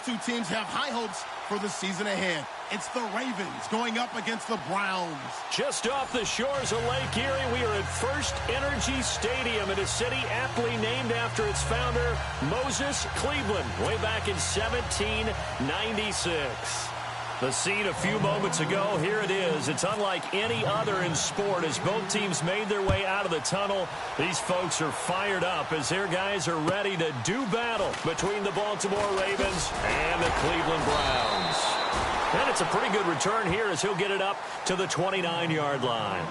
two teams have high hopes for the season ahead. It's the Ravens going up against the Browns. Just off the shores of Lake Erie, we are at First Energy Stadium in a city aptly named after its founder, Moses Cleveland, way back in 1796. The scene a few moments ago, here it is. It's unlike any other in sport as both teams made their way out of the tunnel. These folks are fired up as their guys are ready to do battle between the Baltimore Ravens and the Cleveland Browns. And it's a pretty good return here as he'll get it up to the 29-yard line.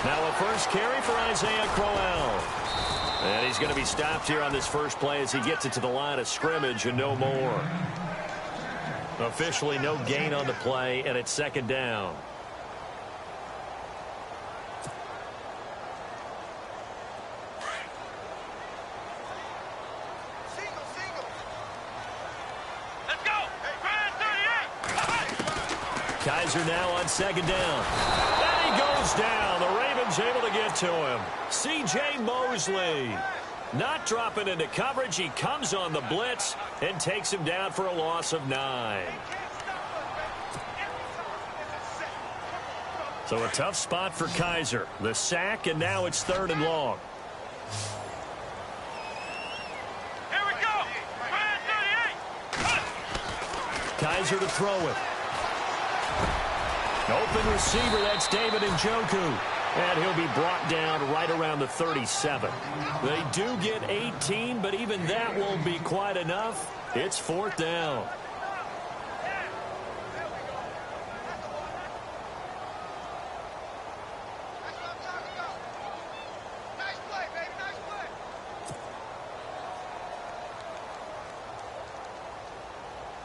Now a first carry for Isaiah Crowell. And he's going to be stopped here on this first play as he gets it to the line of scrimmage and no more. Officially no gain on the play, and it's second down. Kaiser now on second down. And he goes down. The Ravens able to get to him. C.J. Mosley not dropping into coverage. He comes on the blitz and takes him down for a loss of 9. So a tough spot for Kaiser. The sack, and now it's 3rd and long. Here we go. 38. Kaiser to throw it. Open receiver, that's David Njoku. And he'll be brought down right around the 37. They do get 18, but even that won't be quite enough. It's 4th down. Nice play, baby. Nice play.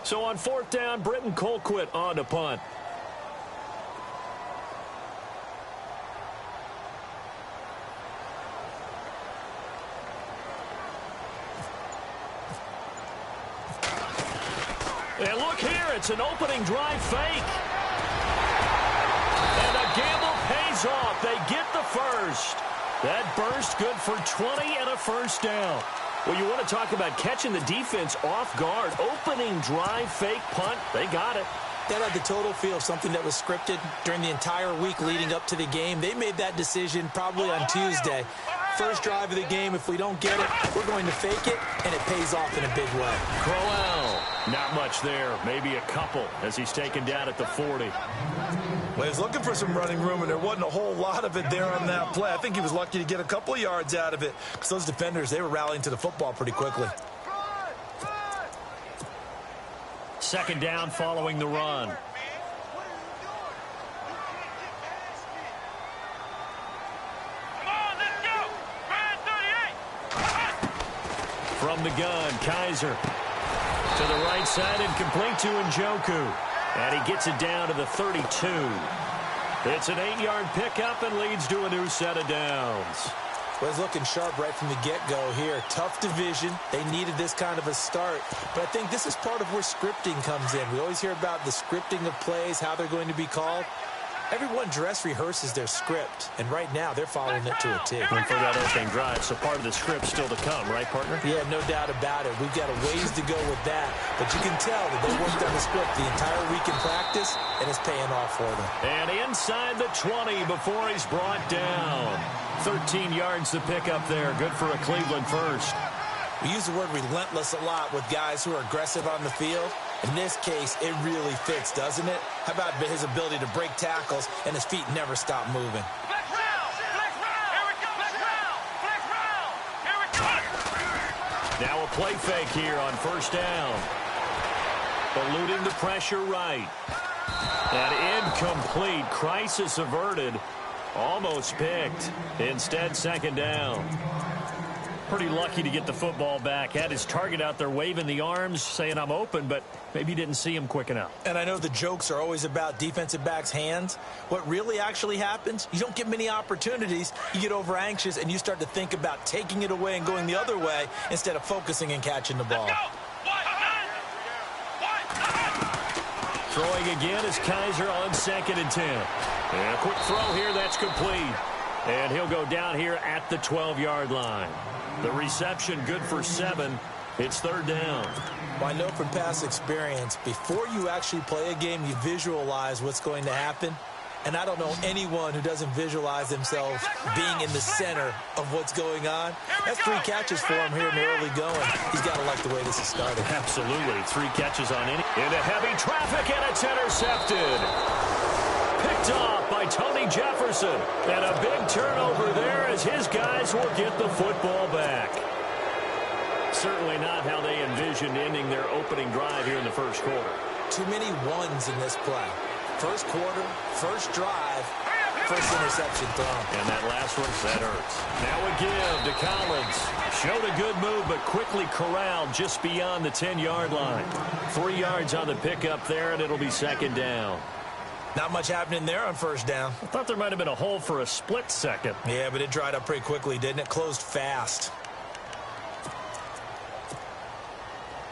So on 4th down, Britton Colquitt on to punt. And look here, it's an opening drive fake. And the gamble pays off. They get the first. That burst good for 20 and a first down. Well, you want to talk about catching the defense off guard. Opening drive fake punt. They got it. That had the total feel of something that was scripted during the entire week leading up to the game. They made that decision probably on Tuesday. First drive of the game, if we don't get it, we're going to fake it, and it pays off in a big way. Crowell, not much there. Maybe a couple as he's taken down at the 40. Well, he's looking for some running room, and there wasn't a whole lot of it there on that play. I think he was lucky to get a couple of yards out of it because those defenders, they were rallying to the football pretty quickly. Second down following the run. From the gun, Kaiser to the right side and complete to Njoku. And he gets it down to the 32. It's an 8-yard pickup and leads to a new set of downs. Well, he's looking sharp right from the get-go here. Tough division. They needed this kind of a start. But I think this is part of where scripting comes in. We always hear about the scripting of plays, how they're going to be called. Everyone dress rehearses their script, and right now they're following it to a T. And for that opening drive, so part of the script still to come, right, partner? Yeah, no doubt about it. We've got a ways to go with that, but you can tell that they worked on the script the entire week in practice, and it's paying off for them. And inside the 20 before he's brought down. 13 yards to pick up there. Good for a Cleveland first. We use the word relentless a lot with guys who are aggressive on the field. In this case, it really fits, doesn't it? How about his ability to break tackles and his feet never stop moving? Flex round. Flex round. Here we go. Flex round. Flex round. Here we go. Now a play fake here on first down. Eluding the pressure right. And incomplete. Crisis averted. Almost picked. Instead, second down. Pretty lucky to get the football back. Had his target out there waving the arms, saying I'm open, but maybe didn't see him quick enough. And I know the jokes are always about defensive backs' hands. What really actually happens, you don't get many opportunities. You get over anxious, and you start to think about taking it away and going the other way instead of focusing and catching the ball. Throwing again is Kaiser on 2nd and 10. And a quick throw here, that's complete. And he'll go down here at the 12-yard line. The reception good for 7. It's 3rd down. Well, I know from past experience, before you actually play a game, you visualize what's going to happen. And I don't know anyone who doesn't visualize themselves being in the center of what's going on. That's 3 catches for him here in the early going. He's got to like the way this is started. Absolutely. 3 catches on into heavy traffic, and it's intercepted. Picked off by Tony Jefferson. And a big turnover there as his guys will get the football back. Certainly not how they envisioned ending their opening drive here in the first quarter. Too many ones in this play. First quarter, first drive, first interception thrown. And that last one, that hurts. Now a give to Collins. Showed a good move, but quickly corralled just beyond the 10-yard line. 3 yards on the pickup there, and it'll be 2nd down. Not much happening there on first down. I thought there might have been a hole for a split second. Yeah, but it dried up pretty quickly, didn't it? Closed fast.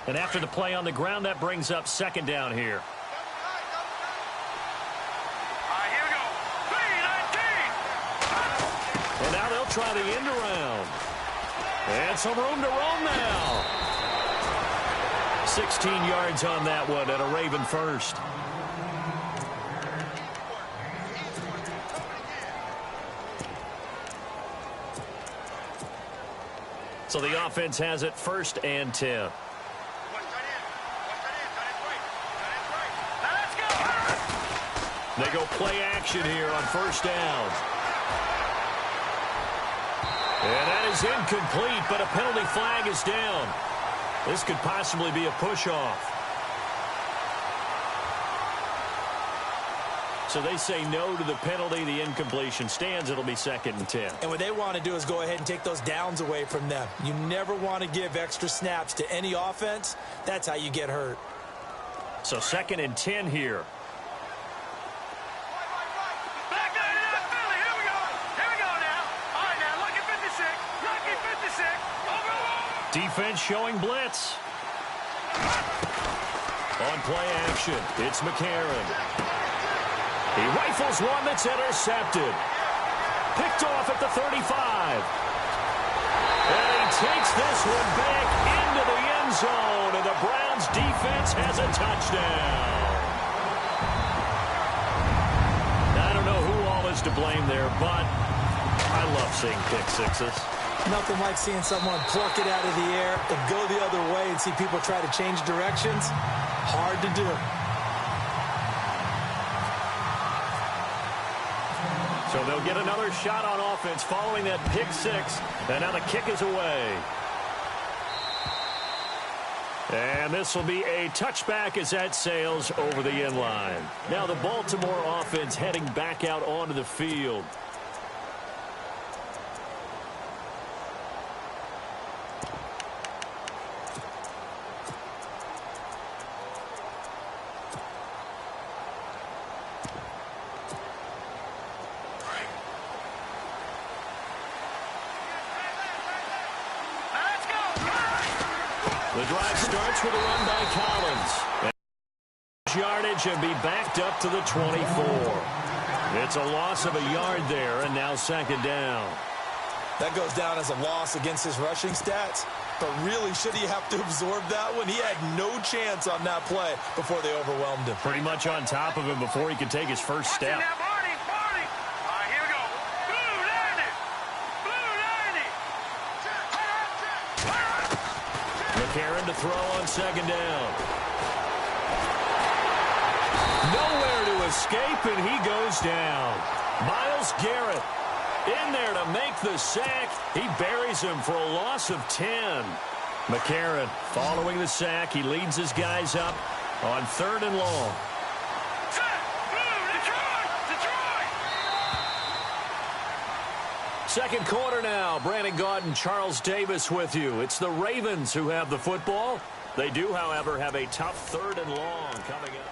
And after the play on the ground, that brings up 2nd down here. And now they'll try the end around. And some room to roam now. 16 yards on that one and a Raven first. So the offense has it 1st and 10. They go play action here on 1st down. And that is incomplete, but a penalty flag is down. This could possibly be a push-off. So they say no to the penalty. The incompletion stands. It'll be 2nd and 10. And what they want to do is go ahead and take those downs away from them. You never want to give extra snaps to any offense. That's how you get hurt. So 2nd and 10 here. Defense showing blitz. On play action, it's McCarron. He rifles one that's intercepted. Picked off at the 35. And he takes this one back into the end zone, and the Browns defense has a touchdown. I don't know who all is to blame there, but I love seeing pick sixes. Nothing like seeing someone pluck it out of the air and go the other way and see people try to change directions. Hard to do. So they'll get another shot on offense following that pick six. And now the kick is away. And this will be a touchback as that sails over the end line. Now the Baltimore offense heading back out onto the field. The drive starts with a run by Collins. Yardage and be backed up to the 24. It's a loss of a yard there, and now 2nd down. That goes down as a loss against his rushing stats. But really, should he have to absorb that one? He had no chance on that play before they overwhelmed him. Pretty much on top of him before he could take his first step. McCarron to throw on 2nd down. Nowhere to escape, and he goes down. Myles Garrett in there to make the sack. He buries him for a loss of 10. McCarron following the sack. He leads his guys up on 3rd and long. Second quarter now. Brandon Gaud and Charles Davis with you. It's the Ravens who have the football. They do, however, have a tough 3rd and long coming up.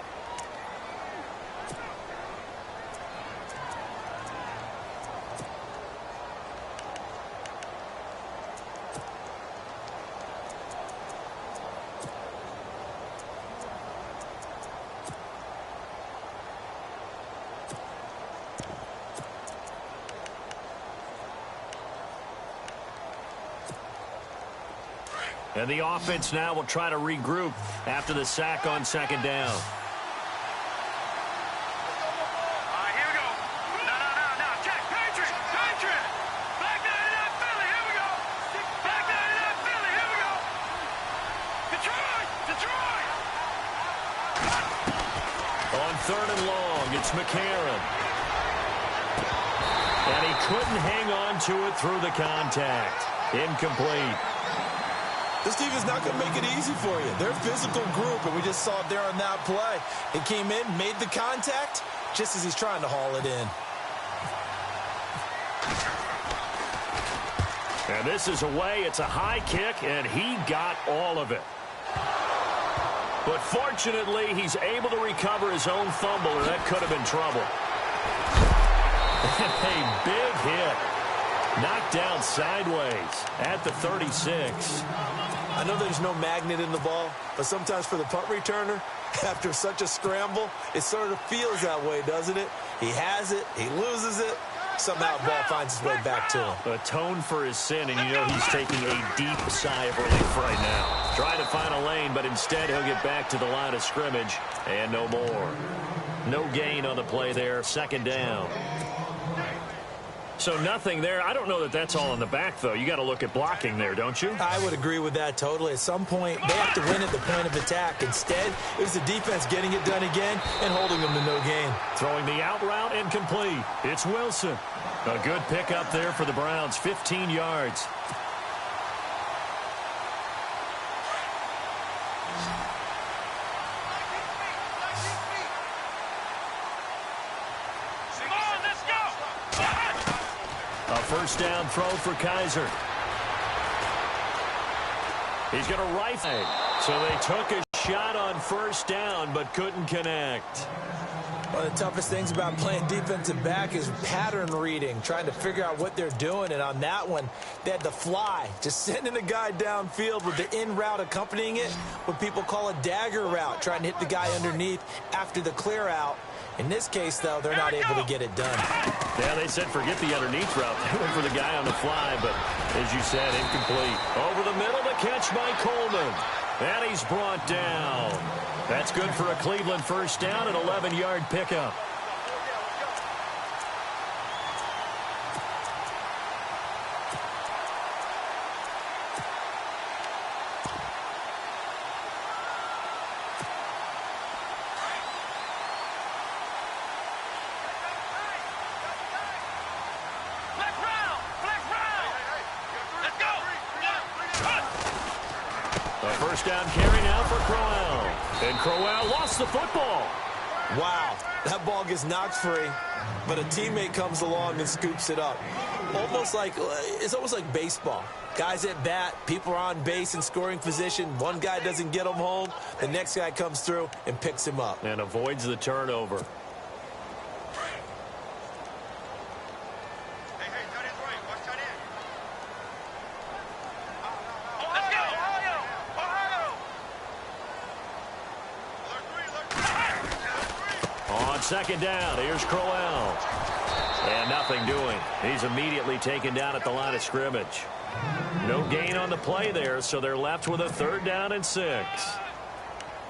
And the offense now will try to regroup after the sack on 2nd down. All right, here we go. No. Check. Patriot. Back 99 Philly. Here we go. Back 99 Philly. Here we go. Detroit. On 3rd and long, it's McCarron. And he couldn't hang on to it through the contact. Incomplete. This team is not going to make it easy for you. They're a physical group, and we just saw it there on that play. He came in, made the contact, just as he's trying to haul it in. And this is away. It's a high kick, and he got all of it. But fortunately, he's able to recover his own fumble, or that could have been trouble. A big hit. Knocked down sideways at the 36. I know there's no magnet in the ball, but sometimes for the punt returner, after such a scramble, it sort of feels that way, doesn't it? He has it, he loses it, somehow the ball finds its way back to him. Atone for his sin, and you know he's taking a deep sigh of relief right now. Trying to find a lane, but instead he'll get back to the line of scrimmage, and no more. No gain on the play there, 2nd down. So nothing there. I don't know that that's all in the back, though. You got to look at blocking there, don't you? I would agree with that totally. At some point, they have to win at the point of attack. Instead, it was the defense getting it done again and holding them to no gain. Throwing the out route incomplete. It's Wilson. A good pickup there for the Browns, 15 yards. A 1st down throw for Kaiser. He's going to rifle. So they took a shot on 1st down, but couldn't connect. One of the toughest things about playing defensive back is pattern reading, trying to figure out what they're doing. And on that one, they had to fly, just sending a guy downfield with the in route accompanying it, what people call a dagger route, trying to hit the guy underneath after the clear out. In this case, though, they're not able to get it done. Yeah, they said forget the underneath route. They went for the guy on the fly, but as you said, incomplete. Over the middle, the catch by Coleman. And he's brought down. That's good for a Cleveland 1st down, an 11-yard pickup. Down carry now for Crowell. And Crowell lost the football. Wow, that ball gets knocked free, but a teammate comes along and scoops it up. It's almost like baseball. Guys at bat, people are on base in scoring position. One guy doesn't get him home. The next guy comes through and picks him up. And avoids the turnover. On 2nd down, here's Crowell. And nothing doing. He's immediately taken down at the line of scrimmage. No gain on the play there, so they're left with a 3rd down and 6.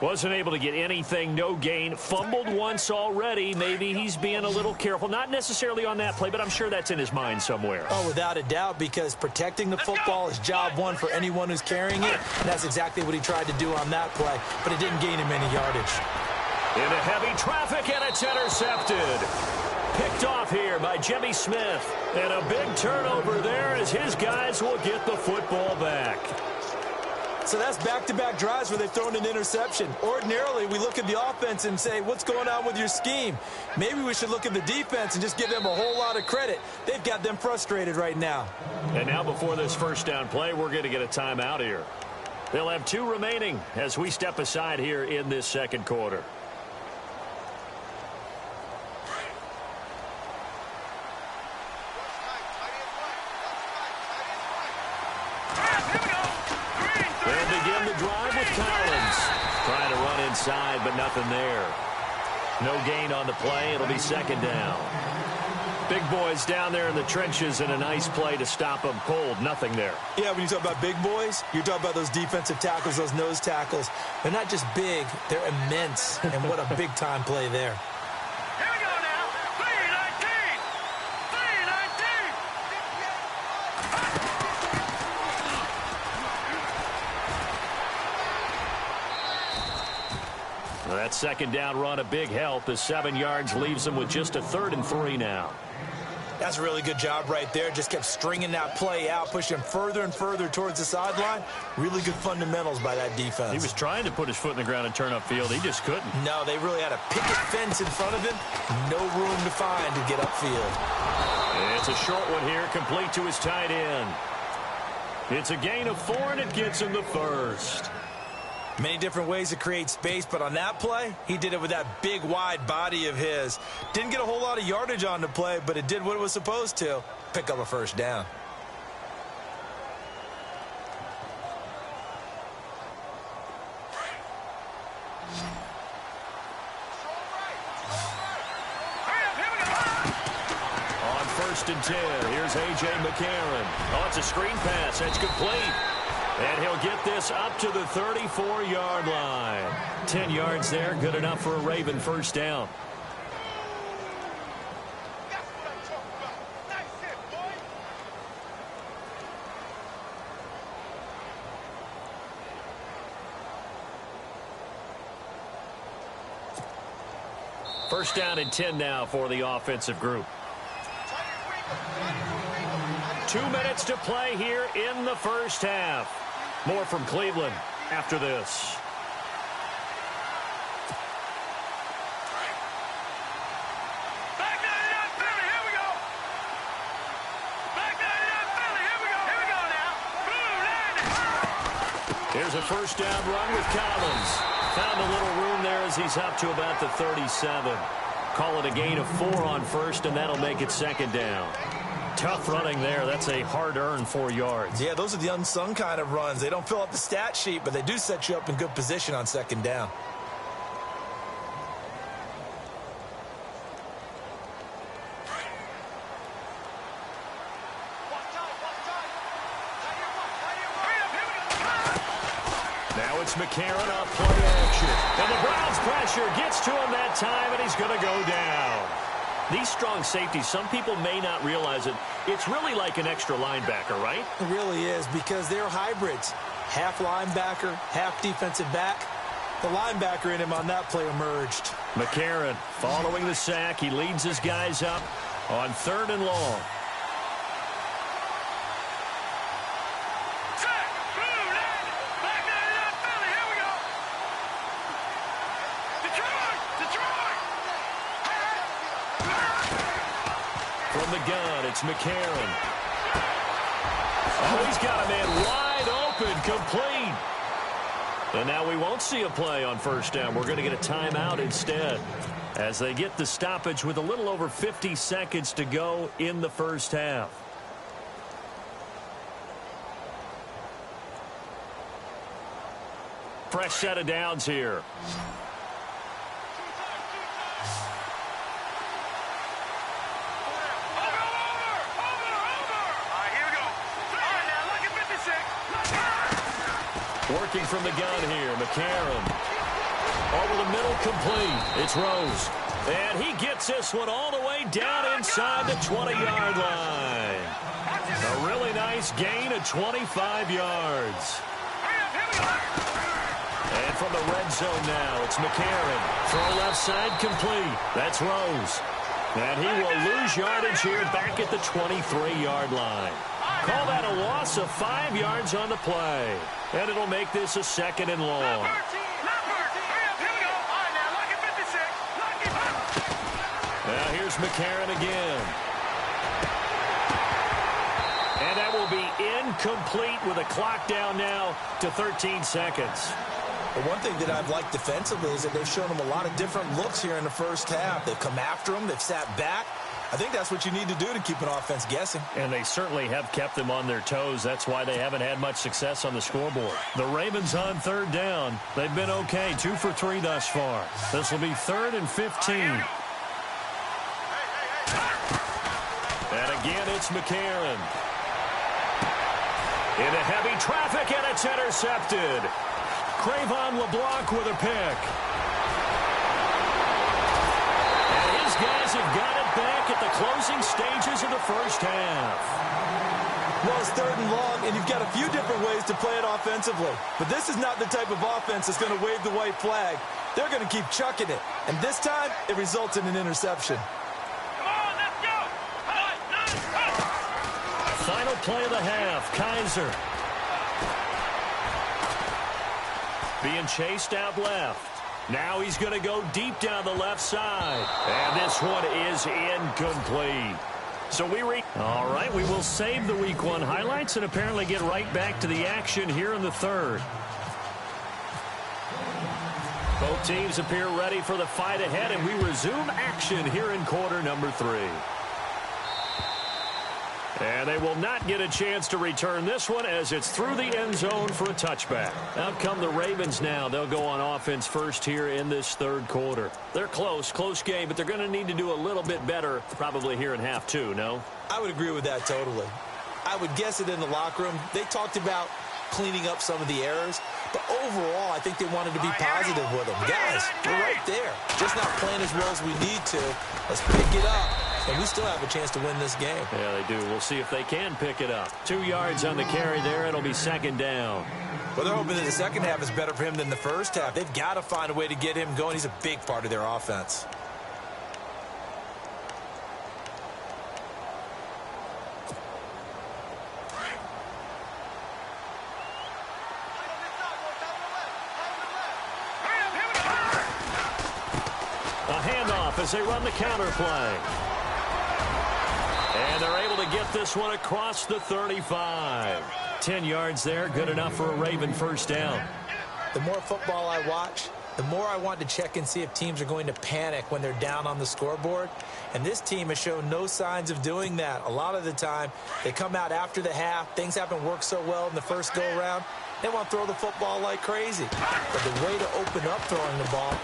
Wasn't able to get anything, no gain. Fumbled once already. Maybe he's being a little careful. Not necessarily on that play, but I'm sure that's in his mind somewhere. Oh, without a doubt, because protecting the football is job one for anyone who's carrying it. And that's exactly what he tried to do on that play, but it didn't gain him any yardage. Into heavy traffic, and it's intercepted. Picked off here by Jimmy Smith. And a big turnover there as his guys will get the football back. So that's back-to-back drives where they've thrown an interception. Ordinarily, we look at the offense and say, what's going on with your scheme? Maybe we should look at the defense and just give them a whole lot of credit. They've got them frustrated right now. And now before this first down play, we're going to get a timeout here. They'll have 2 remaining as we step aside here in this second quarter. They'll begin the drive with Collins. Trying to run inside, but nothing there. No gain on the play. It'll be second down. Big boys down there in the trenches and a nice play to stop them cold. Nothing there. Yeah, when you talk about big boys, you're talking about those defensive tackles, those nose tackles. They're not just big, they're immense. And what a big-time play there. Here we go now. 3-19. 3-19. Well, that second down run, a big help. The 7 yards leaves them with just a 3rd and 3 now. That's a really good job right there. Just kept stringing that play out, pushing further and further towards the sideline. Really good fundamentals by that defense. He was trying to put his foot in the ground and turn upfield. He just couldn't. No, they really had a picket fence in front of him. No room to find to get upfield. It's a short one here, complete to his tight end. It's a gain of 4, and it gets him the first. Many different ways to create space, but on that play, he did it with that big, wide body of his. Didn't get a whole lot of yardage on the play, but it did what it was supposed to. Pick up a first down. On 1st and 10, here's A.J. McCarron. Oh, it's a screen pass. That's complete. And he'll get this up to the 34-yard line. 10 yards there, good enough for a Raven first down. That's what I'm talking about. Nice hit, boy. First down and 10 now for the offensive group. 2 minutes to play here in the first half. More from Cleveland after this. Back 99 Philly, here we go. Back 99 Philly, here we go. Here we go now. Boom, landing. Here's a first down run with Collins. Found a little room there as he's up to about the 37. Call it a gain of 4 on first, and that'll make it second down. Tough running there. That's a hard-earned 4 yards. Yeah, those are the unsung kind of runs. They don't fill up the stat sheet, but they do set you up in good position on second down. Now it's McCarron off play action. And the Browns pressure gets to him that time, and he's going to go down. These strong safeties, some people may not realize it. It's really like an extra linebacker, right? It really is, because they're hybrids. Half linebacker, half defensive back. The linebacker in him on that play emerged. McCarron following the sack. He leads his guys up on 3rd and long. Check. Boom, landing. Back 99 Philly, here we go. Detroit. From the gun, it's McCarron. Oh, he's got a man wide open, complete. And now we won't see a play on first down. We're going to get a timeout instead as they get the stoppage with a little over 50 seconds to go in the first half. Fresh set of downs here. Working from the gun here, McCarron. Over the middle, complete. It's Rose. And he gets this one all the way down inside the 20-yard line. A really nice gain of 25 yards. And from the red zone now, it's McCarron. Throw left side, complete. That's Rose. And he will lose yardage here back at the 23-yard line. Call that a loss of 5 yards on the play. And it'll make this a 2nd and long. Now here's McCarron again. And that will be incomplete with a clock down now to 13 seconds. But one thing that I've liked defensively is that they've shown them a lot of different looks here in the first half. They've come after them. They've sat back. I think that's what you need to do to keep an offense guessing. And they certainly have kept them on their toes. That's why they haven't had much success on the scoreboard. The Ravens on 3rd down. They've been okay, 2 for 3 thus far. This will be 3rd and 15. And again, it's McCarron. Into heavy traffic, and it's intercepted. Cravon LeBlanc with a pick. And his guys have got it back at the closing stages of the first half. Well, it's 3rd and long, and you've got a few different ways to play it offensively. But this is not the type of offense that's going to wave the white flag. They're going to keep chucking it. And this time, it results in an interception. Final play of the half, Kaiser. Being chased out left. Now he's going to go deep down the left side. And this one is incomplete. So all right, we will save the Week 1 highlights and apparently get right back to the action here in the 3rd. Both teams appear ready for the fight ahead, and we resume action here in quarter number 3. And they will not get a chance to return this one as it's through the end zone for a touchback. Out come the Ravens now. They'll go on offense first here in this 3rd quarter. They're close game, but they're going to need to do a little bit better probably here in half 2, no? I would agree with that totally. I would guess it in the locker room. They talked about cleaning up some of the errors, but overall, I think they wanted to be positive with them. Guys, we're right there. Just not playing as well as we need to. Let's pick it up. And we still have a chance to win this game. Yeah, they do. We'll see if they can pick it up. 2 yards on the carry there. It'll be 2nd down. Well, they're hoping that the second half is better for him than the first half. They've got to find a way to get him going. He's a big part of their offense. A handoff as they run the counter play. And they're able to get this one across the 35. 10 yards there, good enough for a Raven first down. The more football I watch, the more I want to check and see if teams are going to panic when they're down on the scoreboard. And this team has shown no signs of doing that. A lot of the time, they come out after the half. Things haven't worked so well in the first go-around. They want to throw the football like crazy. But the way to open up throwing the ball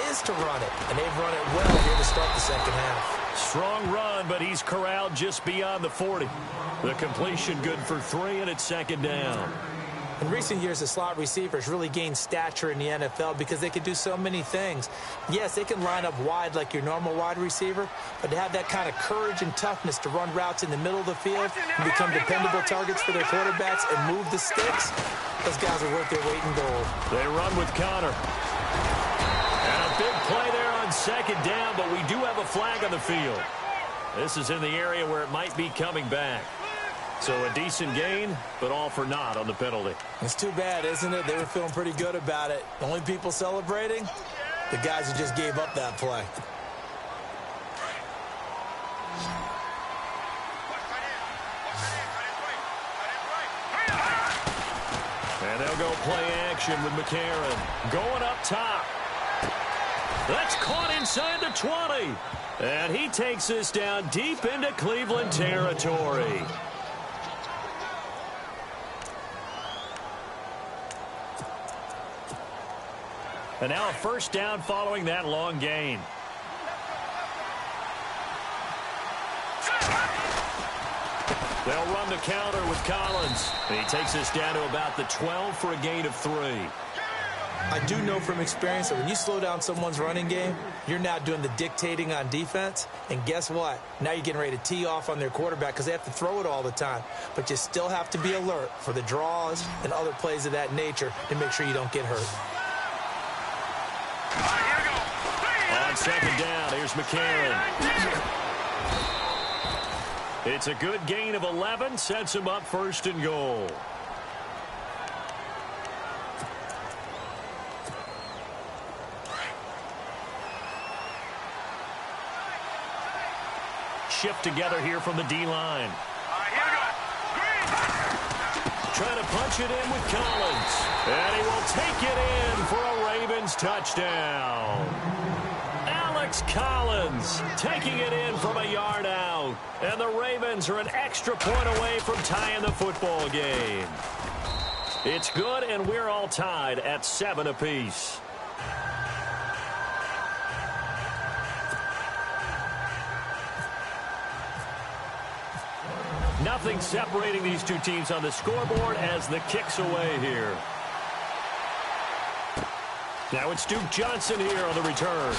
is to run it. And they've run it well here to start the second half. Strong run, but he's corralled just beyond the 40. The completion good for 3, and it's 2nd down. In recent years, the slot receivers really gained stature in the NFL because they can do so many things. Yes, they can line up wide like your normal wide receiver, but to have that kind of courage and toughness to run routes in the middle of the field and become dependable targets for their quarterbacks and move the sticks, those guys are worth their weight in gold. They run with Connor. And a big play there on 2nd down, but we do have a flag on the field. This is in the area where it might be coming back. So a decent gain, but all for naught on the penalty. It's too bad, isn't it? They were feeling pretty good about it. The only people celebrating, the guys who just gave up that play. And they'll go play action with McCarron. Going up top. That's caught inside the 20. And he takes this down deep into Cleveland territory. And now a first down following that long gain. They'll run the counter with Collins. And he takes us down to about the 12 for a gain of 3. I do know from experience that when you slow down someone's running game, you're now doing the dictating on defense. And guess what? Now you're getting ready to tee off on their quarterback because they have to throw it all the time. But you still have to be alert for the draws and other plays of that nature to make sure you don't get hurt. On 2nd down, here's McCarron. It's a good gain of 11, sets him up first and goal. Shift together here from the D-line. Here we go. Green. Trying to punch it in with Collins. And he will take it in for a Ravens touchdown. Alex Collins taking it in from a yard out. And the Ravens are an extra point away from tying the football game. It's good, and we're all tied at 7 apiece. Nothing separating these two teams on the scoreboard as the kick's away here. Now it's Duke Johnson here on the return.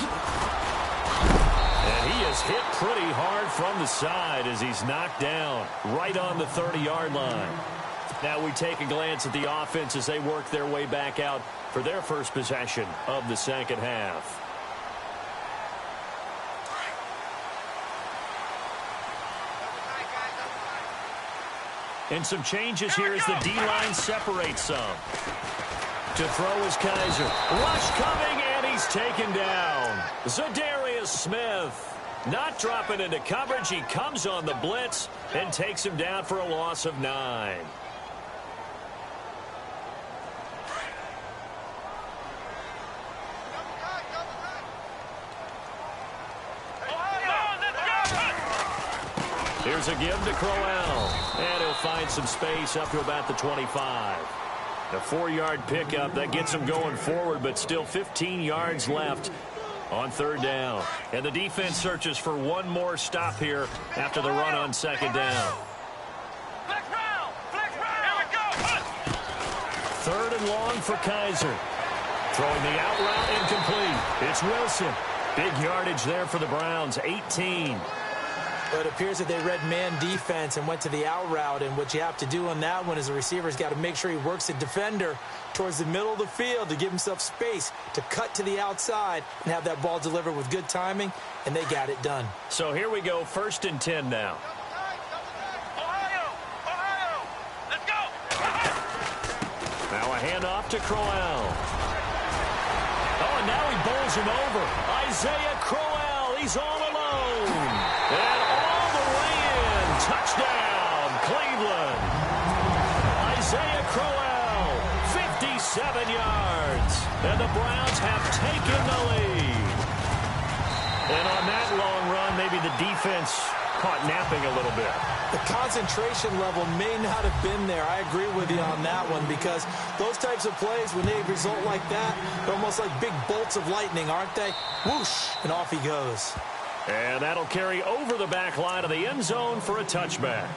And he is hit pretty hard from the side as he's knocked down right on the 30-yard line. Now we take a glance at the offense as they work their way back out for their first possession of the second half. And some changes here as the D-line separates some. To throw is Kaiser. Rush coming, and he's taken down. Zadarius Smith not dropping into coverage. He comes on the blitz and takes him down for a loss of 9. Here's a give to Crowell. And he'll find some space up to about the 25. A 4-yard pickup that gets him going forward, but still 15 yards left on third down. And the defense searches for one more stop here after the run on second down. Third and long for Kaiser. Throwing the out route incomplete. It's Wilson. Big yardage there for the Browns, 18. But it appears that they read man defense and went to the out route. And what you have to do on that one is the receiver's got to make sure he works the defender towards the middle of the field to give himself space to cut to the outside and have that ball delivered with good timing, and they got it done. So here we go, 1st and 10 now. Ohio, let's go. Now a handoff to Crowell. Oh, and now he bowls him over. Isaiah Crowell, he's all alone. And all the way in. Touchdown, Cleveland. Isaiah Crowell, 57 yards. And the Browns have taken the lead. And on that long run, maybe the defense caught napping a little bit. The concentration level may not have been there. I agree with you on that one, because those types of plays, when they result like that, they're almost like big bolts of lightning, aren't they? Whoosh, and off he goes. And that'll carry over the back line of the end zone for a touchback.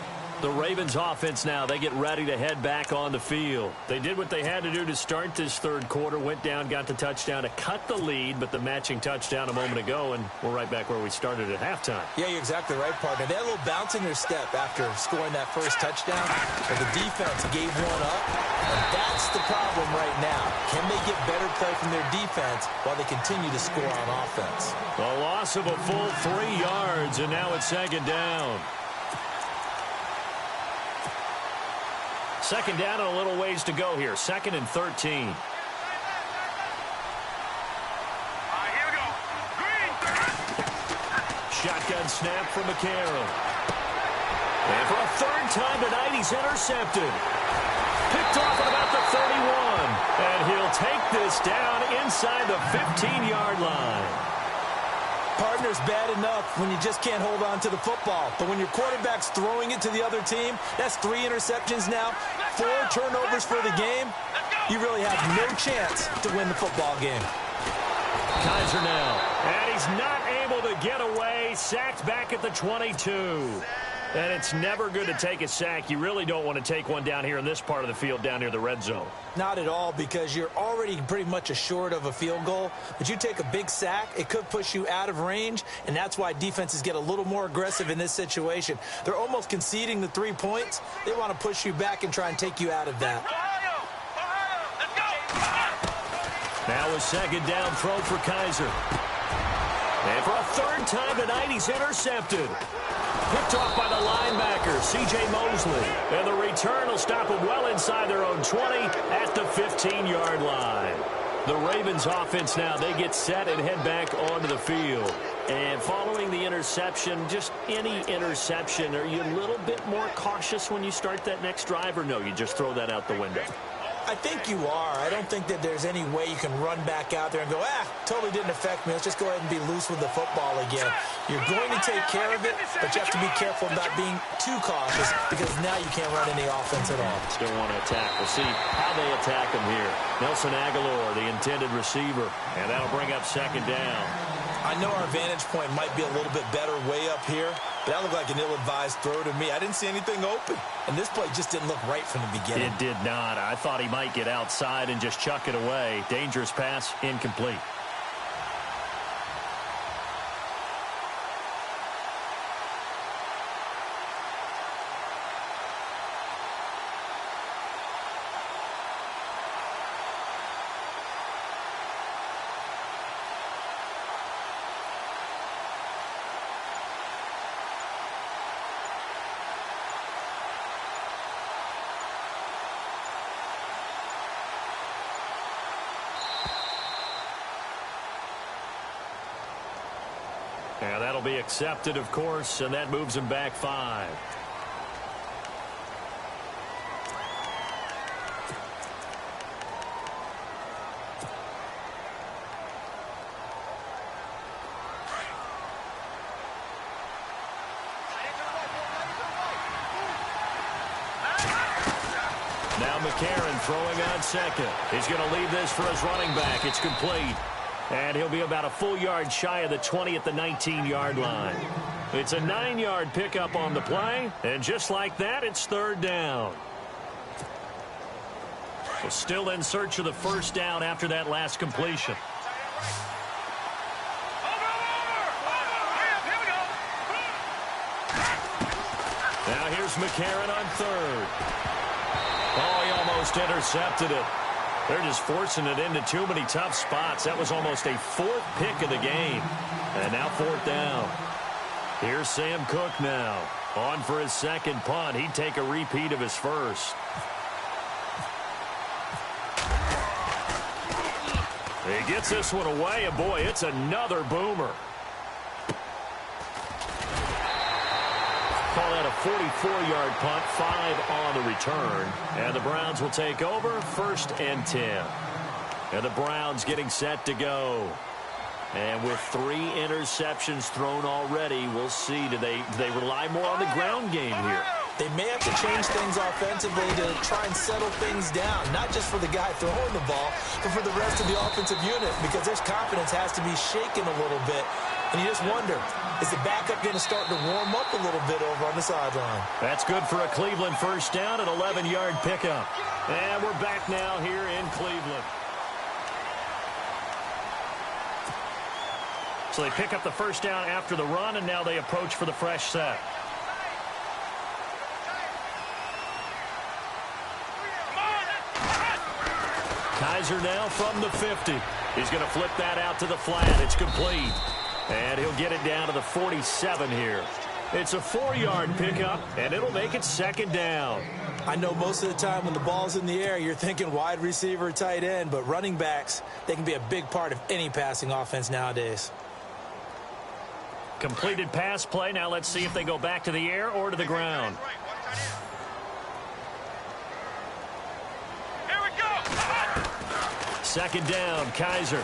The Ravens offense now, they get ready to head back on the field. They did what they had to do to start this third quarter, went down, got the touchdown to cut the lead, but the matching touchdown a moment ago, and we're right back where we started at halftime. Yeah, you're exactly right, partner. They had a little bounce in their step after scoring that first touchdown, but the defense gave one up, and that's the problem right now. Can they get better play from their defense while they continue to score on offense? A loss of a full 3 yards, and now it's second down. Second down and a little ways to go here. 2nd and 13. Here we go. Green. Shotgun snap from McCarron. And for a third time tonight, he's intercepted. Picked off at about the 31. And he'll take this down inside the 15-yard line. Partner's bad enough when you just can't hold on to the football. But when your quarterback's throwing it to the other team, that's 3 interceptions now, 4 turnovers for the game. You really have no chance to win the football game. Kaiser now. And he's not able to get away. Sacked back at the 22. And it's never good to take a sack. You really don't want to take one down here in this part of the field, down near the red zone. Not at all, because you're already pretty much assured of a field goal. But you take a big sack, it could push you out of range, and that's why defenses get a little more aggressive in this situation. They're almost conceding the 3 points. They want to push you back and try and take you out of that. Let's go. Now a second down throw for Kaiser. And for a third time tonight, he's intercepted. picked off by the linebacker, C.J. Mosley. And the return will stop them well inside their own 20 at the 15-yard line. The Ravens offense now, they get set and head back onto the field. And following the interception, just any interception, are you a little bit more cautious when you start that next drive, or no, you just throw that out the window? I think you are. I don't think that there's any way you can run back out there and go, totally didn't affect me. Let's just go ahead and be loose with the football again. You're going to take care of it, but you have to be careful about being too cautious because now you can't run any offense at all. Still want to attack. We'll see how they attack him here. Nelson Aguilar, the intended receiver, and that'll bring up second down. I know our vantage point might be a little bit better way up here, but that looked like an ill-advised throw to me. I didn't see anything open, and this play just didn't look right from the beginning. It did not. I thought he might get outside and just chuck it away. Dangerous pass, incomplete. Yeah, that'll be accepted, of course, and that moves him back 5. Now McCarron throwing on second. He's going to leave this for his running back. It's complete. And he'll be about a full yard shy of the 20 at the 19-yard line. It's a 9-yard pickup on the play, and just like that, it's third down. So still in search of the first down after that last completion. Now here's McCarron on third. Oh, he almost intercepted it. They're just forcing it into too many tough spots. That was almost a 4th pick of the game. And now 4th down. Here's Sam Cook now. On for his second punt. He'd take a repeat of his first. He gets this one away, and boy, it's another boomer. Call that a 44-yard punt, 5 on the return. And the Browns will take over, 1st and 10. And the Browns getting set to go. And with 3 interceptions thrown already, we'll see. Do they rely more on the ground game here? They may have to change things offensively to try and settle things down, not just for the guy throwing the ball, but for the rest of the offensive unit, because their confidence has to be shaken a little bit. And you just wonder, is the backup going to start to warm up a little bit over on the sideline? That's good for a Cleveland first down, an 11-yard pickup. And we're back now here in Cleveland. So they pick up the first down after the run, and now they approach for the fresh set. Kaiser now from the 50. He's going to flip that out to the flat. It's complete. And he'll get it down to the 47 here. It's a 4-yard pickup, and it'll make it second down. I know most of the time when the ball's in the air, you're thinking wide receiver, tight end, but running backs, they can be a big part of any passing offense nowadays. Completed pass play. Now let's see if they go back to the air or to the ground. Here we go. Second down, Kaiser.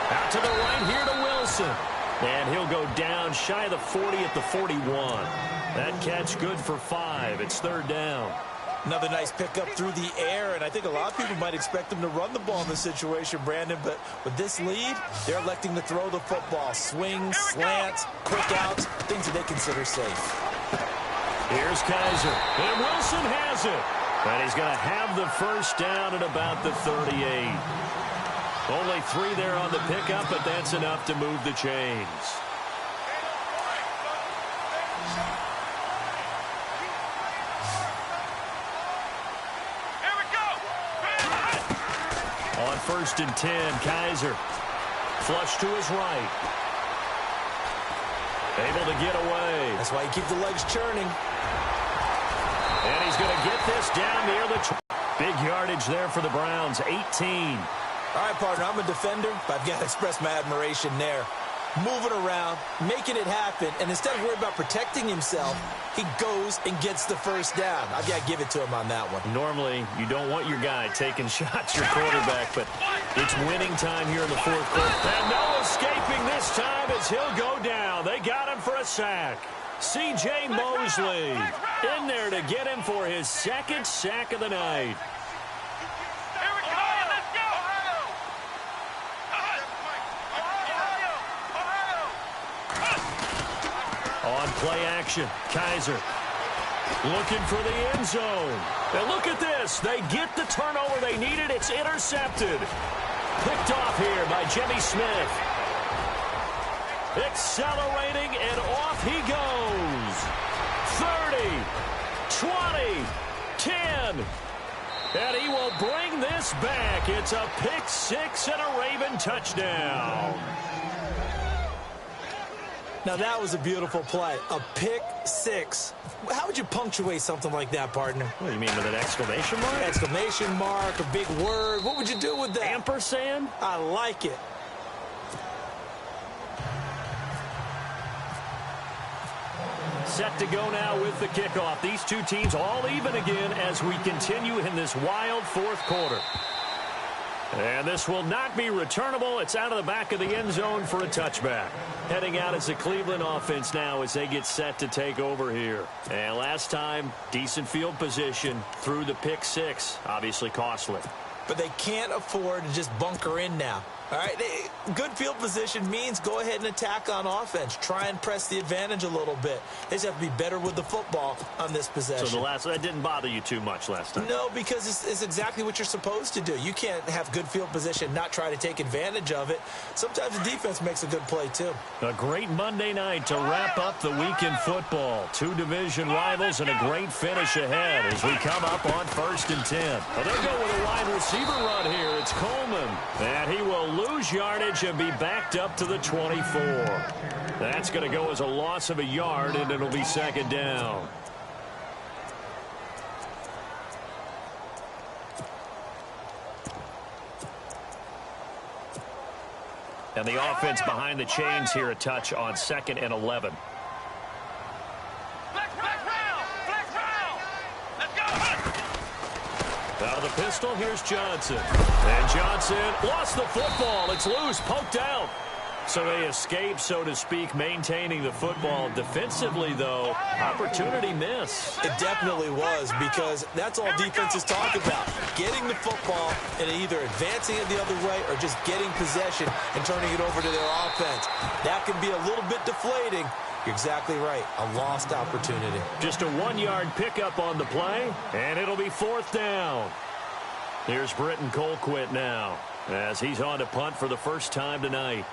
Out to the right here to Wilson. And he'll go down shy of the 40 at the 41. That catch good for 5. It's third down. Another nice pickup through the air, and I think a lot of people might expect them to run the ball in this situation, Brandon, but with this lead, they're electing to throw the football. Swings, slants, quick outs, things that they consider safe. Here's Kaiser, and Wilson has it. And he's going to have the first down at about the 38. Only 3 there on the pickup, but that's enough to move the chains. On 1st and 10, Kaiser. Flush to his right. Able to get away. That's why you keep the legs churning. And he's going to get this down near the big yardage there for the Browns, 18. All right, partner, I'm a defender, but I've got to express my admiration there. Moving around, making it happen, and instead of worrying about protecting himself, he goes and gets the first down. I've got to give it to him on that one. Normally, you don't want your guy taking shots, your quarterback, but it's winning time here in the fourth quarter. And no escaping this time as he'll go down. They got him for a sack. C.J. Mosley in there to get him for his second sack of the night. On play action, Kaiser looking for the end zone. And look at this. They get the turnover they needed. It's intercepted. Picked off here by Jimmy Smith. Accelerating, and off he goes. 30, 20, 10. And he will bring this back. It's a pick six and a Raven touchdown. Now, that was a beautiful play. A pick six. How would you punctuate something like that, partner? What do you mean, with an exclamation mark? Exclamation mark, a big word. What would you do with that? Ampersand? I like it. Set to go now with the kickoff. These two teams all even again as we continue in this wild fourth quarter. And this will not be returnable. It's out of the back of the end zone for a touchback. Heading out as the Cleveland offense now as they get set to take over here. And last time, decent field position through the pick six. Obviously costly. But they can't afford to just bunker in now. All right, good field position means go ahead and attack on offense. Try and press the advantage a little bit. They just have to be better with the football on this possession. So that didn't bother you too much last time? No, because it's exactly what you're supposed to do. You can't have good field position, not try to take advantage of it. Sometimes the defense makes a good play, too. A great Monday night to wrap up the week in football. Two division rivals and a great finish ahead as we come up on 1st and 10. Well, they'll go with a wide receiver run here. It's Coleman. And he will lose yardage and be backed up to the 24. That's going to go as a loss of a yard, and it'll be second down. And the offense behind the chains here, a touch on 2nd and 11. Out of the pistol, here's Johnson. And Johnson lost the football. It's loose, poked out. So they escape, so to speak, maintaining the football. Defensively, though, opportunity miss. It definitely was, because that's all defenses talk about. Getting the football and either advancing it the other way or just getting possession and turning it over to their offense. That can be a little bit deflating. You're exactly right. A lost opportunity. Just a 1-yard pickup on the play, and it'll be 4th down. Here's Britton Colquitt now as he's on to punt for the first time tonight.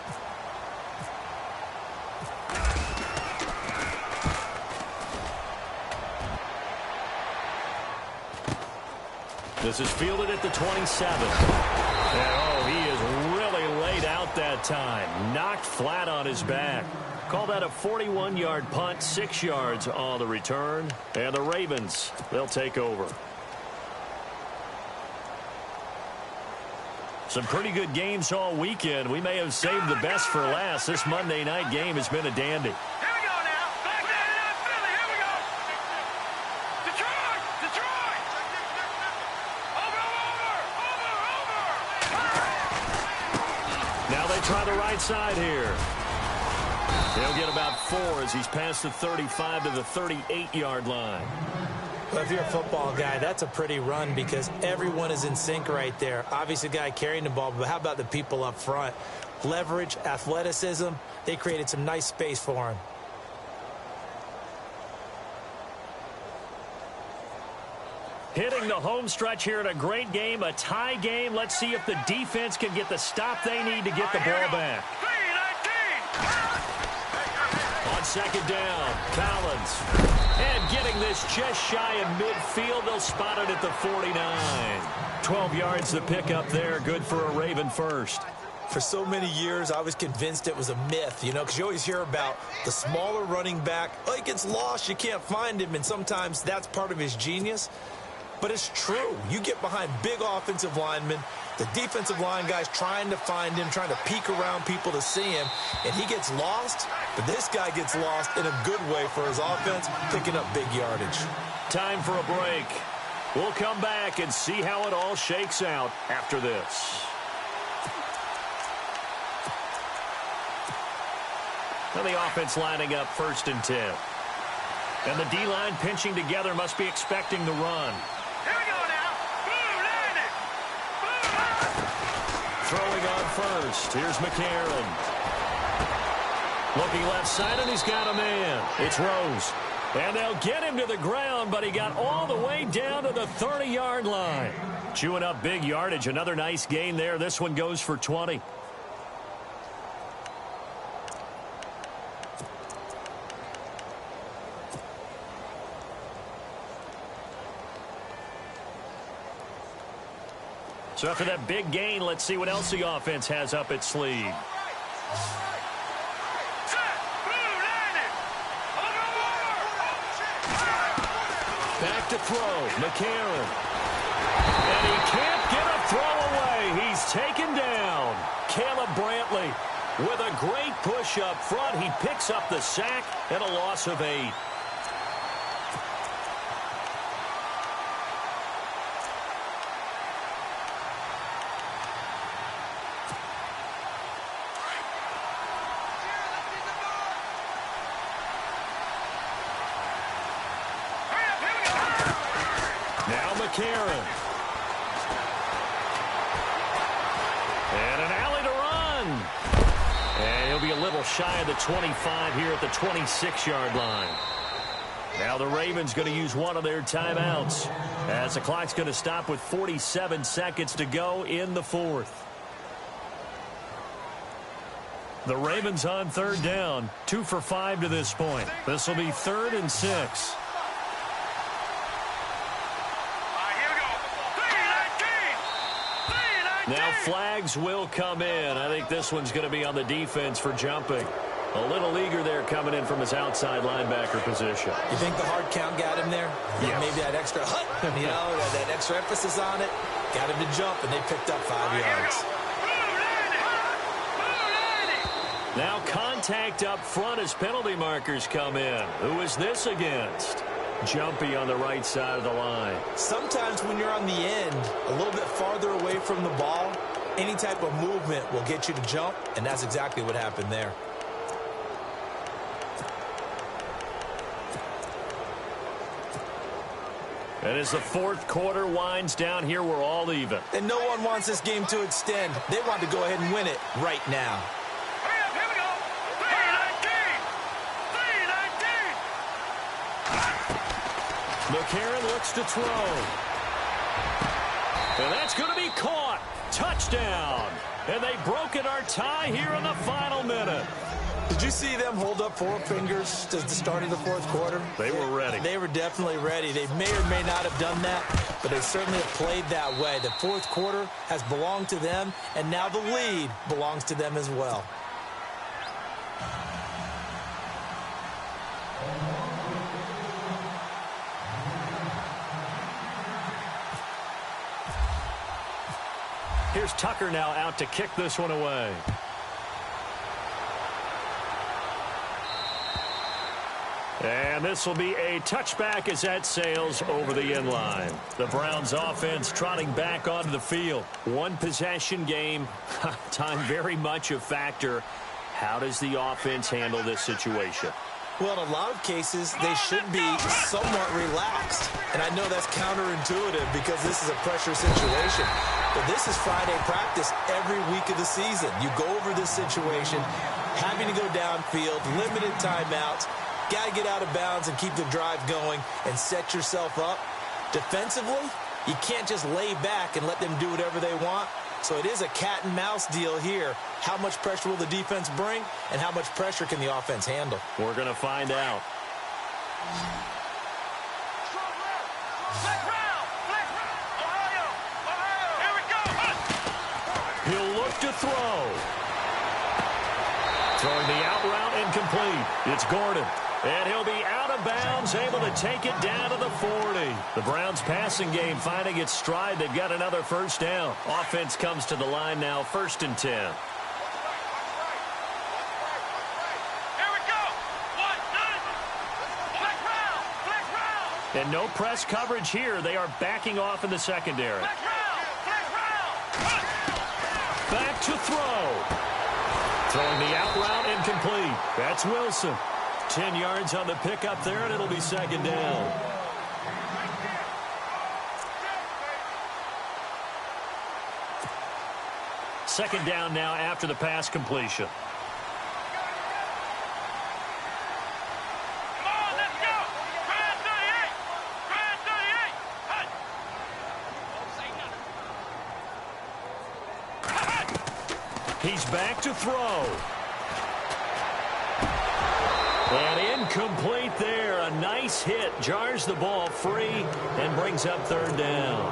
This is fielded at the 27. And, oh, he is really laid out that time. Knocked flat on his back. Call that a 41-yard punt, 6 yards on the return. And the Ravens, they'll take over. Some pretty good games all weekend. We may have saved the best for last. This Monday night game has been a dandy. Here we go now. Back there in Philly. Here we go. Detroit. Detroit. Over. Now they try the right side here. He'll get about 4 as he's past the 35 to the 38-yard line. Well, if you're a football guy, that's a pretty run because everyone is in sync right there. Obviously, the guy carrying the ball, but how about the people up front? Leverage, athleticism, they created some nice space for him. Hitting the home stretch here in a great game, a tie game. Let's see if the defense can get the stop they need to get the ball back. 3-19. On 2nd down, Collins. And getting this just shy of midfield. They'll spot it at the 49. 12 yards to pick up there. Good for a Raven first. For so many years, I was convinced it was a myth, because you always hear about the smaller running back. Oh, he gets lost, you can't find him, and sometimes that's part of his genius. But it's true. You get behind big offensive linemen, the defensive line guys trying to find him, trying to peek around people to see him, and he gets lost. But this guy gets lost in a good way for his offense, picking up big yardage. Time for a break. We'll come back and see how it all shakes out after this. And the offense lining up 1st and 10. And the D-line pinching together, must be expecting the run. Here we go now. Boom, landed. Boom. Throwing on first. Here's McCarron. Looking left side, and he's got a man. It's Rose. And they'll get him to the ground, but he got all the way down to the 30-yard line. Chewing up big yardage. Another nice gain there. This one goes for 20. So after that big gain, let's see what else the offense has up its sleeve. Back to throw, McCarron. And he can't get a throw away. He's taken down. Caleb Brantley with a great push up front. He picks up the sack and a loss of 8. McCarron. And an alley to run. And he'll be a little shy of the 25 here at the 26-yard line. Now the Ravens going to use one of their timeouts as the clock's going to stop with 47 seconds to go in the 4th. The Ravens on 3rd down, 2 for 5 to this point. This will be 3rd and 6. Now flags will come in. I think this one's going to be on the defense for jumping. A little eager there coming in from his outside linebacker position. You think the hard count got him there? Yes. Maybe that extra that extra emphasis on it. Got him to jump, and they picked up 5 yards. Now contact up front as penalty markers come in. Who is this against? Jumpy on the right side of the line. Sometimes when you're on the end, a little bit farther away from the ball, any type of movement will get you to jump, and that's exactly what happened there. And as the 4th quarter winds down here, we're all even. And no one wants this game to extend. They want to go ahead and win it right now. Here we go. 3-19. McCarron looks to throw. And that's going to be caught. Touchdown. And they broke our tie here in the final minute. Did you see them hold up 4 fingers to the start of the 4th quarter? They were ready. They were definitely ready. They may or may not have done that, but they certainly have played that way. The 4th quarter has belonged to them, and now the lead belongs to them as well. Here's Tucker now out to kick this one away. And this will be a touchback as that sails over the end line. The Browns offense trotting back onto the field. One possession game. Time very much a factor. How does the offense handle this situation? Well, in a lot of cases, they should be somewhat relaxed. And I know that's counterintuitive because this is a pressure situation. But this is Friday practice every week of the season. You go over this situation, having to go downfield, limited timeouts, got to get out of bounds and keep the drive going and set yourself up. Defensively, you can't just lay back and let them do whatever they want. So it is a cat and mouse deal here. How much pressure will the defense bring, and how much pressure can the offense handle? We're going to find out. He'll look look to throw. Throwing the out route incomplete. It's Gordon. And he'll be out of bounds, able to take it down to the 40. The Browns passing game finding its stride. They've got another first down. Offense comes to the line now, 1st and 10. Here we go. 1, 9. Flex round. Flex round. And no press coverage here. They are backing off in the secondary. Flex round. Flex round. Back to throw. Throwing the out route incomplete. That's Wilson. 10 yards on the pickup there, and it'll be 2nd down. Second down now after the pass completion. Come on, let's go. Grand 38. Grand 38. He's back to throw. And incomplete there. A nice hit. Jars the ball free and brings up 3rd down.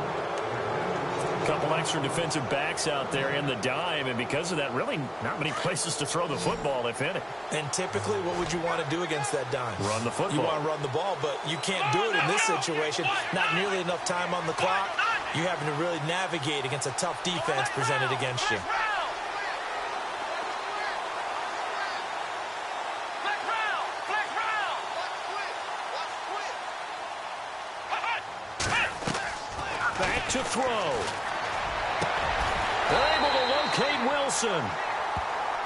A couple extra defensive backs out there in the dime, and because of that, really not many places to throw the football, if any. And typically, what would you want to do against that dime? Run the football. You want to run the ball, but you can't do it in this situation. Not nearly enough time on the clock. You having to really navigate against a tough defense presented against you. Back to throw. Able to locate Wilson.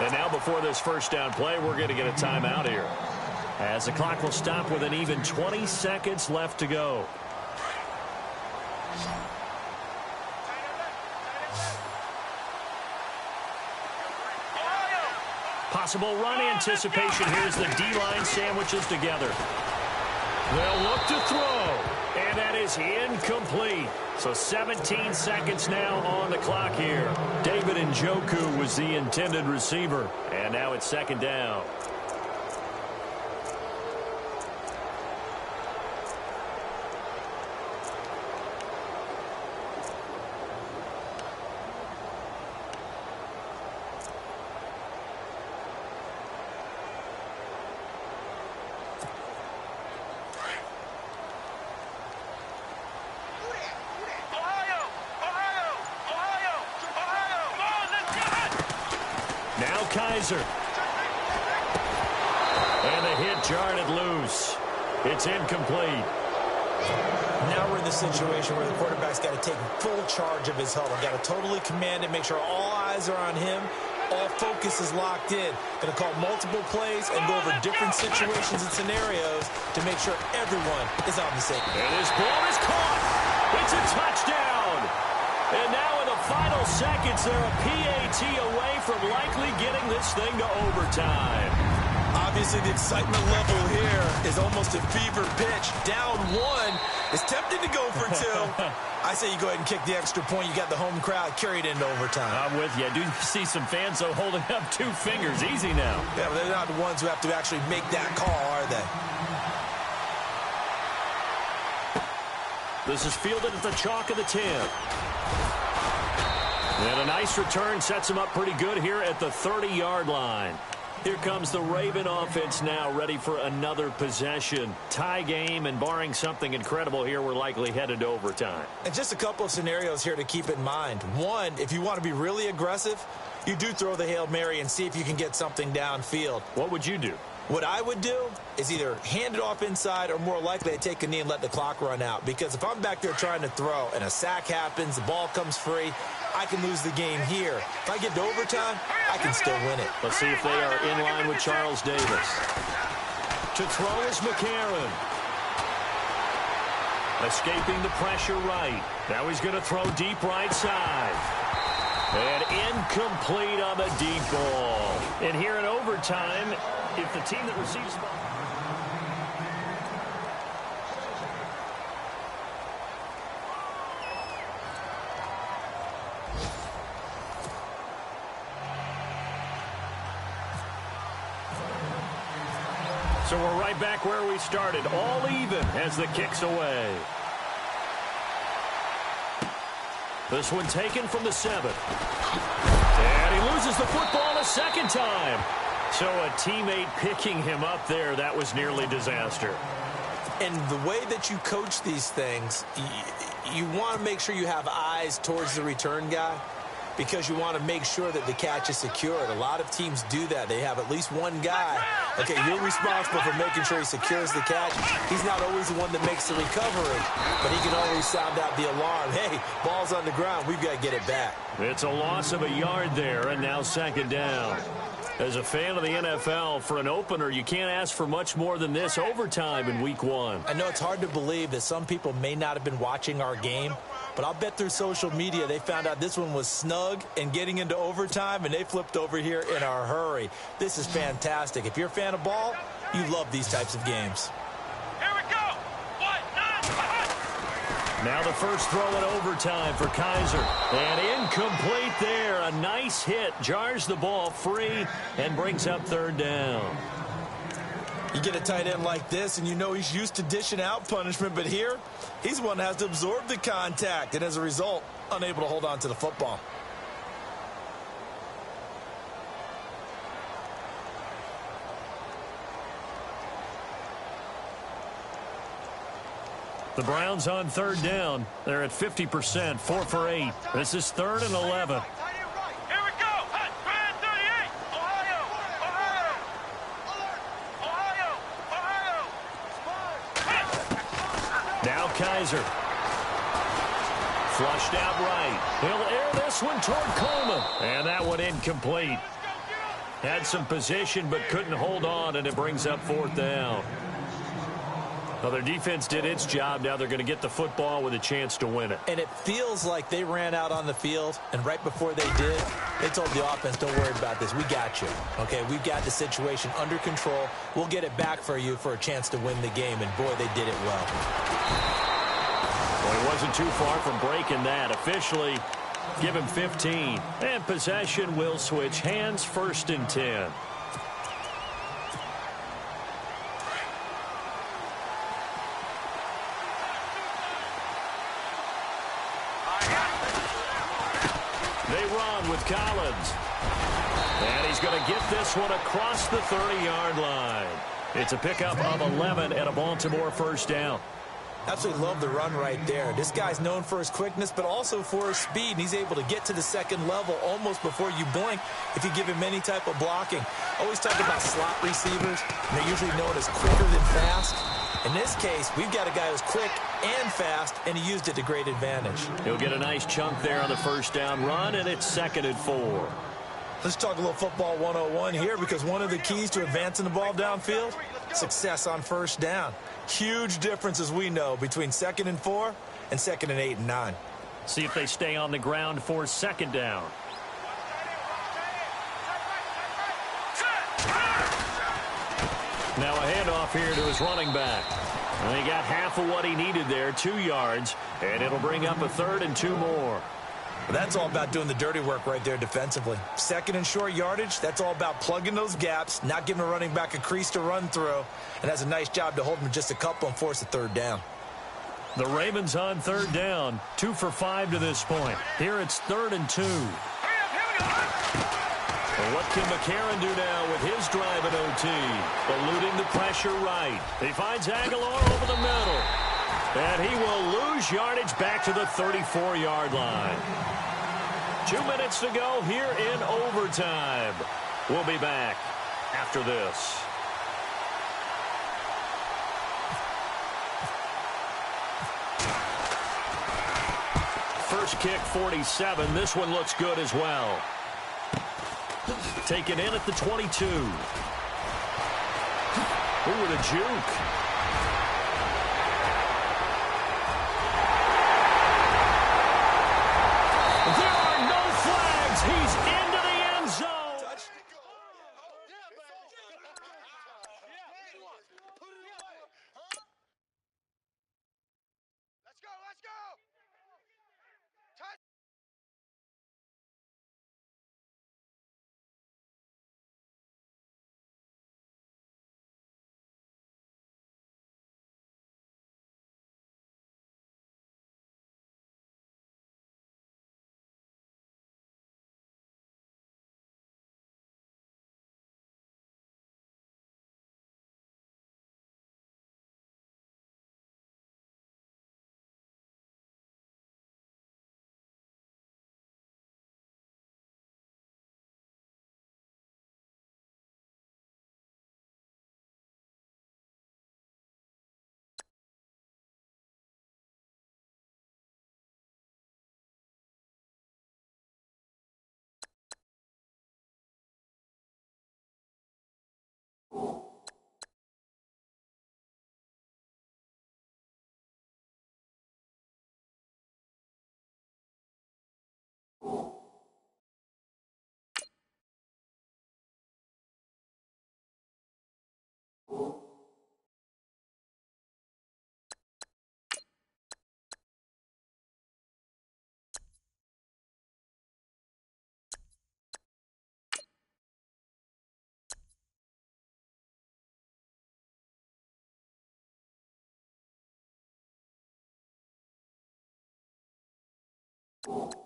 And now before this first down play, we're going to get a timeout here, as the clock will stop with an even 20 seconds left to go. Possible run anticipation. Here's the D-line sandwiches together. They'll look to throw. And that is incomplete. So 17 seconds now on the clock here. David Njoku was the intended receiver. And now it's 2nd down. Kaiser. And the hit jarred it loose. It's incomplete. Now we're in the situation where the quarterback's got to take full charge of his huddle. Got to totally command it, make sure all eyes are on him. All focus is locked in. Going to call multiple plays and go over different situations and scenarios to make sure everyone is on the same. And his ball is caught. It's a touchdown. And now in the final seconds, they're a PAT away from likely getting this thing to overtime. Obviously, the excitement level here is almost a fever pitch. Down 1. It's tempting to go for 2. I say you go ahead and kick the extra point. You got the home crowd carried into overtime. I'm with you. I do see some fans, though, holding up 2 fingers. Easy now. Yeah, but they're not the ones who have to actually make that call, are they? This is fielded at the chalk of the 10. And a nice return sets him up pretty good here at the 30-yard line. Here comes the Raven offense now, ready for another possession. Tie game, and barring something incredible here, we're likely headed to overtime. And just a couple of scenarios here to keep in mind. One, if you want to be really aggressive, you do throw the Hail Mary and see if you can get something downfield. What would you do? What I would do is either hand it off inside or more likely I take a knee and let the clock run out. Because if I'm back there trying to throw and a sack happens, the ball comes free, I can lose the game here. If I get to overtime, I can still win it. Let's see if they are in line with Charles Davis. To throw is McCarron. Escaping the pressure right. Now he's going to throw deep right side. And incomplete on the deep ball. And here in overtime, if the team that receives the ball... So we're right back where we started, all even as the kick's away. This one taken from the 7. And he loses the football a second time. So a teammate picking him up there, that was nearly disaster. And the way that you coach these things, you want to make sure you have eyes towards the return guy because you want to make sure that the catch is secured. A lot of teams do that. They have at least one guy. Okay, you're responsible for making sure he secures the catch. He's not always the one that makes the recovery, but he can always sound out the alarm. Hey, ball's on the ground. We've got to get it back. It's a loss of a yard there, and now second down. As a fan of the NFL, for an opener, you can't ask for much more than this overtime in Week 1. I know it's hard to believe that some people may not have been watching our game, but I'll bet through social media they found out this one was snug and getting into overtime, and they flipped over here in a hurry. This is fantastic. If you're a fan of ball, you love these types of games. Here we go. Now the first throw in overtime for Kaiser. And incomplete there. A nice hit. Jars the ball free and brings up third down. You get a tight end like this, and you know he's used to dishing out punishment, but here, he's one that has to absorb the contact, and as a result, unable to hold on to the football. The Browns on third down. They're at 50%, 4 for 8. This is 3rd and 11. Here we go. Brand 38. Ohio. Now Kaiser. Flushed out right. He'll air this one toward Coleman. And that one incomplete. Had some position but couldn't hold on, and it brings up 4th down. Well, their defense did its job. Now they're going to get the football with a chance to win it. And it feels like they ran out on the field, and right before they did, they told the offense, don't worry about this. We got you. Okay, we've got the situation under control. We'll get it back for you for a chance to win the game, and boy, they did it well. Well, he wasn't too far from breaking that. Officially, give him 15. And possession will switch hands, 1st and 10. With Collins. And he's going to get this one across the 30-yard line. It's a pickup of 11 and a Baltimore first down. Absolutely love the run right there. This guy's known for his quickness, but also for his speed. And he's able to get to the second level almost before you blink if you give him any type of blocking. Always talk about slot receivers, and they're usually known as quicker than fast. In this case, we've got a guy who's quick and fast, and he used it to great advantage. He'll get a nice chunk there on the first down run, and it's 2nd and 4. Let's talk a little football 101 here, because one of the keys to advancing the ball downfield, success on first down. Huge difference, as we know, between 2nd and 4 and 2nd and 8 and 9. See if they stay on the ground for 2nd down. Now a handoff here to his running back. And he got half of what he needed there, 2 yards, and it'll bring up a 3rd and 2 more. Well, that's all about doing the dirty work right there defensively. 2nd and short yardage, that's all about plugging those gaps, not giving a running back a crease to run through, and has a nice job to hold him just a couple and force a 3rd down. The Ravens on 3rd down, 2 for 5 to this point. Here it's 3rd and 2. Well, what can McCarron do now with his drive at OT? Eluding the pressure right. He finds Aguilar over the middle. And he will lose yardage back to the 34-yard line. 2 minutes to go here in overtime. We'll be back after this. First kick, 47. This one looks good as well. Taken in at the 22. Ooh, with a juke. it.